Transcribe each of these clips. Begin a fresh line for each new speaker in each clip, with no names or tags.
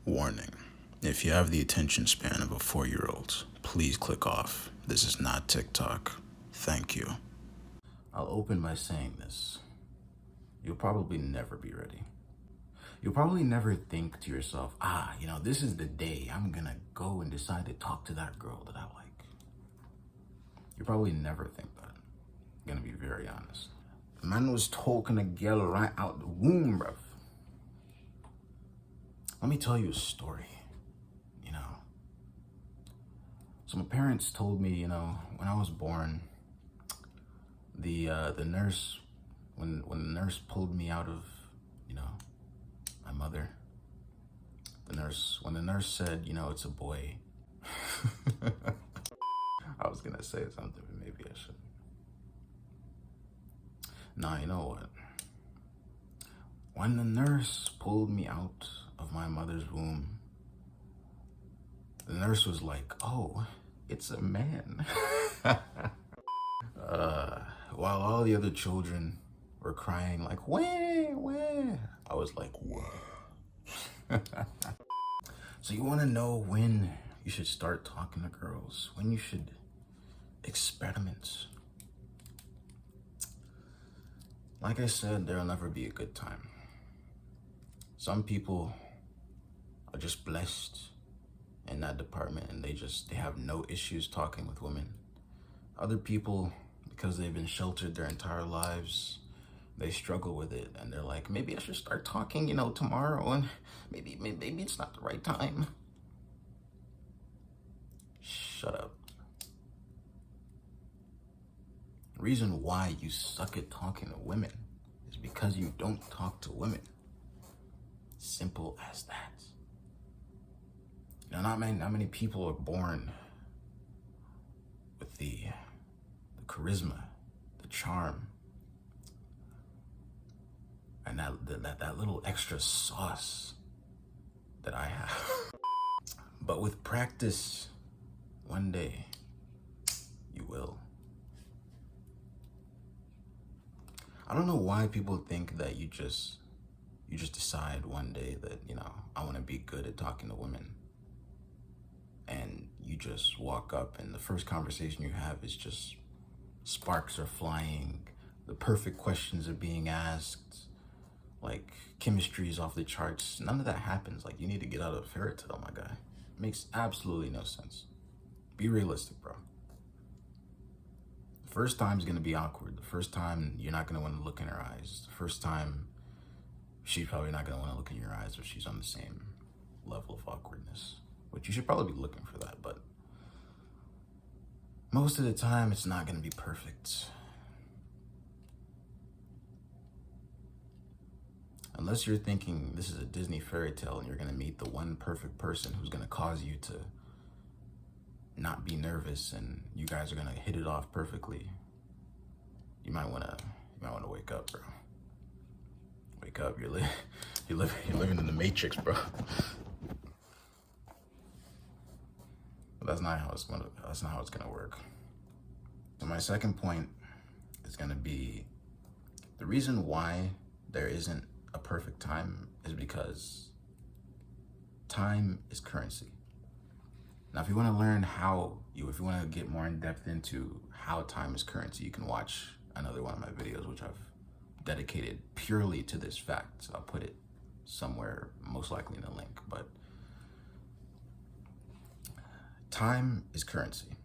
Warning. If you have the attention span of a 4-year-old, please click off. This is not TikTok. Thank you. I'll open by saying this. You'll probably never be ready. You'll probably never think to yourself, this is the day I'm gonna go and decide to talk to that girl that I like. You probably never think that. I'm gonna be very honest. The man was talking a girl right out the womb, bruv. Let me tell you a story, So my parents told me, when I was born, the nurse, when the nurse pulled me out of, my mother, when the nurse said, it's a boy, I was gonna say something, but maybe I shouldn't. Nah, you know what? When the nurse pulled me out of my mother's womb, the nurse was like, "Oh, it's a man." While all the other children were crying like, wah, I was like, whoa. So you want to know when you should start talking to girls, when you should experiment. Like I said, there'll never be a good time. Some people are just blessed in that department and they have no issues talking with women. Other people, because they've been sheltered their entire lives, they struggle with it and they're like, maybe I should start talking, tomorrow, and maybe it's not the right time. Shut up. The reason why you suck at talking to women is because you don't talk to women. Simple as that. Not many people are born with the charisma, the charm, and that little extra sauce that I have. But with practice, one day you will. I don't know why people think that you just decide one day that, I want to be good at talking to women. And you just walk up and the first conversation you have is just sparks are flying, the perfect questions are being asked, like chemistry is off the charts. None of that happens. Like, you need to get out of a fairy tale, my guy. It makes absolutely no sense. Be realistic, bro. The first time is gonna be awkward. The first time you're not gonna want to look in her eyes. The first time she's probably not gonna want to look in your eyes if she's on the same level of awkwardness. Which you should probably be looking for that, but most of the time it's not gonna be perfect. Unless you're thinking this is a Disney fairy tale and you're gonna meet the one perfect person who's gonna cause you to not be nervous and you guys are gonna hit it off perfectly, you might wanna wake up, bro. Wake up, you're living in the Matrix, bro. But that's not how it's gonna work. So my second point is gonna be the reason why there isn't a perfect time is because time is currency. Now, if you want to learn if you want to get more in depth into how time is currency, you can watch another one of my videos, which I've dedicated purely to this fact. So I'll put it somewhere, most likely in the link, but time is currency.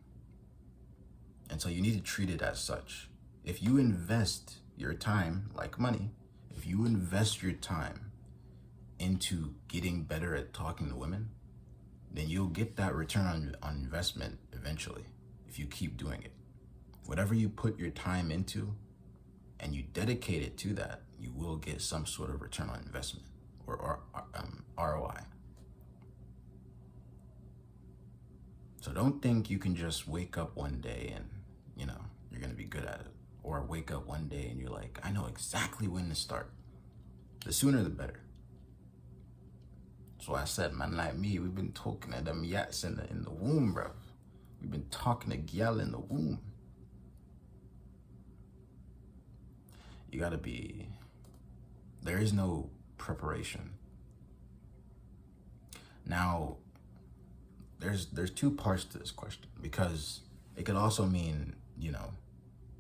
And so you need to treat it as such. If you invest your time like money, if you invest your time into getting better at talking to women, then you'll get that return on investment eventually if you keep doing it. Whatever you put your time into and you dedicate it to that, you will get some sort of return on investment or ROI. So don't think you can just wake up one day and, you're gonna be good at it. Or wake up one day and you're like, I know exactly when to start. The sooner the better. So I said, man like me, we've been talking to them yats in the womb, bro. We've been talking to gyal in the womb. There is no preparation. Now, there's two parts to this question, because it could also mean,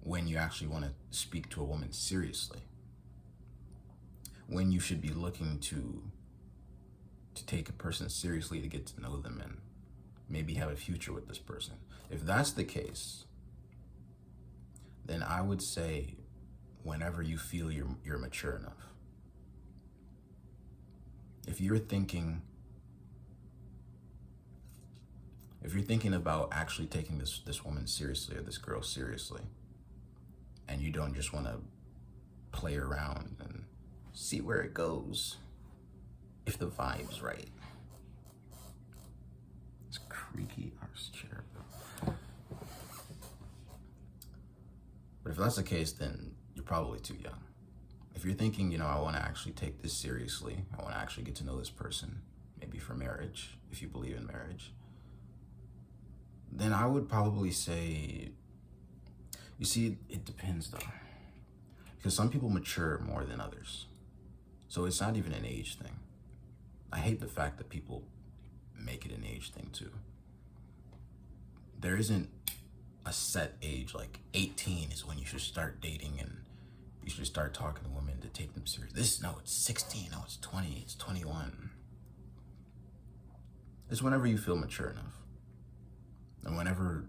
when you actually want to speak to a woman seriously, when you should be looking to take a person seriously, to get to know them and maybe have a future with this person. If that's the case, then I would say whenever you feel you're mature enough. If you're thinking about actually taking this woman seriously, or this girl seriously, and you don't just want to play around and see where it goes, if the vibe's right. It's creaky arse chair. But if that's the case, then you're probably too young. If you're thinking, I want to actually take this seriously, I want to actually get to know this person, maybe for marriage, if you believe in marriage, then I would probably say, you see, it depends though. Because some people mature more than others. So it's not even an age thing. I hate the fact that people make it an age thing too. There isn't a set age, like 18 is when you should start dating and you should start talking to women to take them serious. It's 16, no, it's 20, it's 21. It's whenever you feel mature enough. And whenever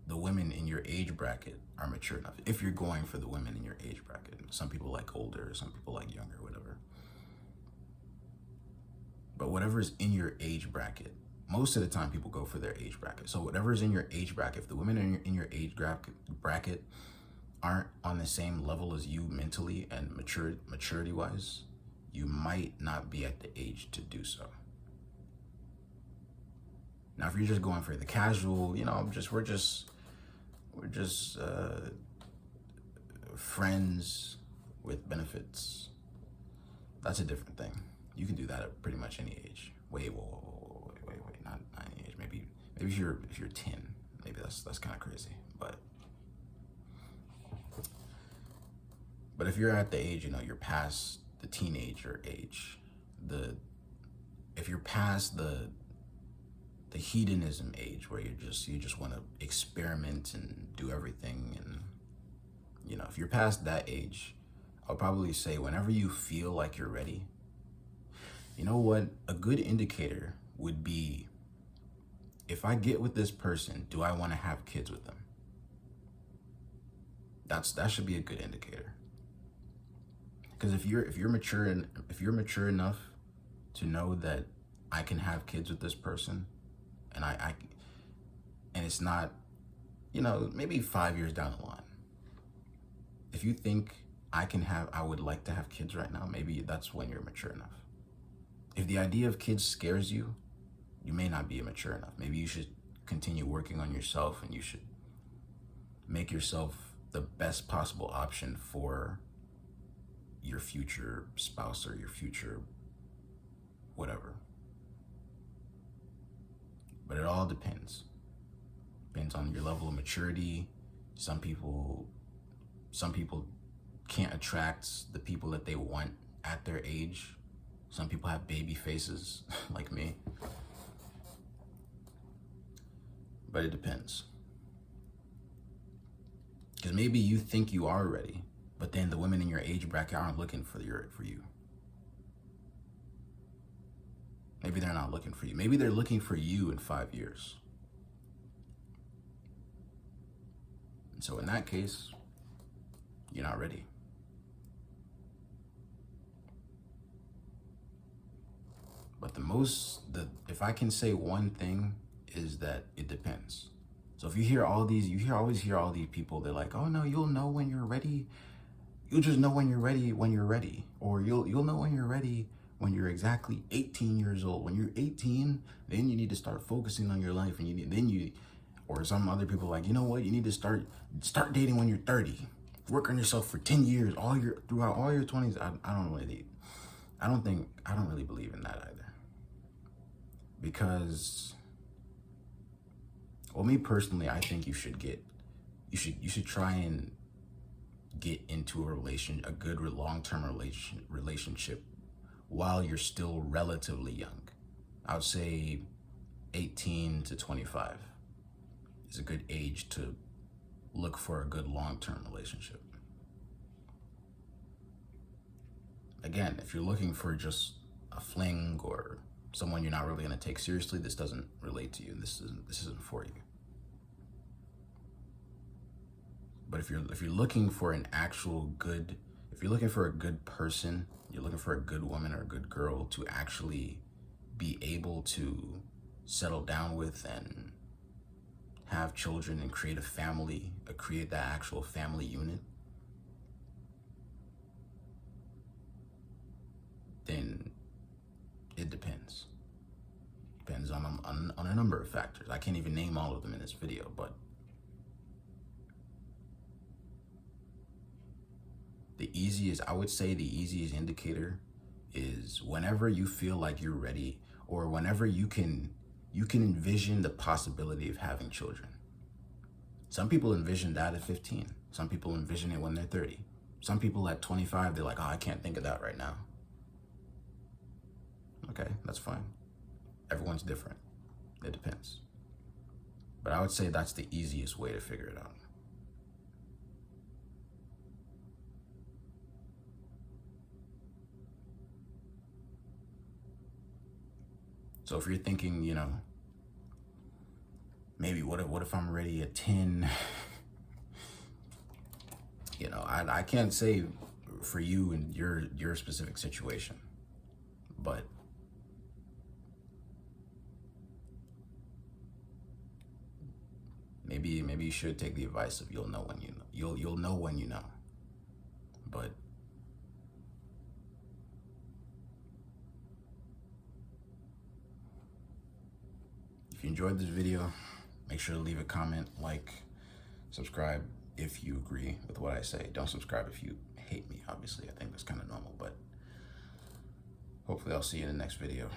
the women in your age bracket are mature enough. If you're going for the women in your age bracket. Some people like older, some people like younger, whatever. But whatever's in your age bracket, most of the time people go for their age bracket. So whatever's in your age bracket, if the women in your age bracket aren't on the same level as you mentally and maturity-wise, you might not be at the age to do so. Now, if you're just going for the casual, we're just friends with benefits, that's a different thing. You can do that at pretty much any age. Wait, not any age. Maybe if you're 10, maybe that's kind of crazy. But if you're at the age, you're past the teenager age, if you're past the hedonism age, where you just want to experiment and do everything, and if you're past that age, I'll probably say whenever you feel like you're ready. You know what? A good indicator would be, if I get with this person, do I want to have kids with them? That should be a good indicator. Because if you're mature enough to know that I can have kids with this person, and and it's not, maybe 5 years down the line, if you think I would like to have kids right now, maybe that's when you're mature enough. If the idea of kids scares you, you may not be mature enough. Maybe you should continue working on yourself, and you should make yourself the best possible option for your future spouse or your future whatever. But it all depends. Depends on your level of maturity. Some people can't attract the people that they want at their age. Some people have baby faces, like me. But it depends. Because maybe you think you are ready, but then the women in your age bracket aren't looking for you. Maybe they're not looking for you. Maybe they're looking for you in 5 years. And so in that case, you're not ready. But if I can say one thing, is that it depends. So if you always hear all these people, they're like, oh no, you'll know when you're ready. You'll just know when you're ready, Or you'll know when you're ready when you're exactly 18 years old. When you're 18, then you need to start focusing on your life, and or some other people like, you know what, you need to start dating when you're 30. Work on yourself for 10 years, throughout all your 20s. I don't really believe in that either. Because, well, me personally, I think you should try and get into a good long-term relationship while you're still relatively young. I would say 18 to 25 is a good age to look for a good long-term relationship. Again, if you're looking for just a fling or someone you're not really going to take seriously, this doesn't relate to you. This isn't for you. But if you're looking for an actual good, if you're looking for a good person, you're looking for a good woman or a good girl to actually be able to settle down with and have children and create a family, create that actual family unit, then it depends. Depends on a number of factors. I can't even name all of them in this video, but I would say the easiest indicator is whenever you feel like you're ready, or whenever you can envision the possibility of having children. Some people envision that at 15. Some people envision it when they're 30. Some people at 25, they're like, oh, I can't think of that right now. Okay, that's fine. Everyone's different. It depends. But I would say that's the easiest way to figure it out. So if you're thinking, you know, maybe what if I'm ready at 10? You know, I can't say for you and your specific situation, but maybe you should take the advice of you'll know when you know. You'll know when you know. But if you enjoyed this video, make sure to leave a comment, like, subscribe if you agree with what I say. Don't subscribe if you hate me, obviously. I think that's kind of normal, but hopefully I'll see you in the next video.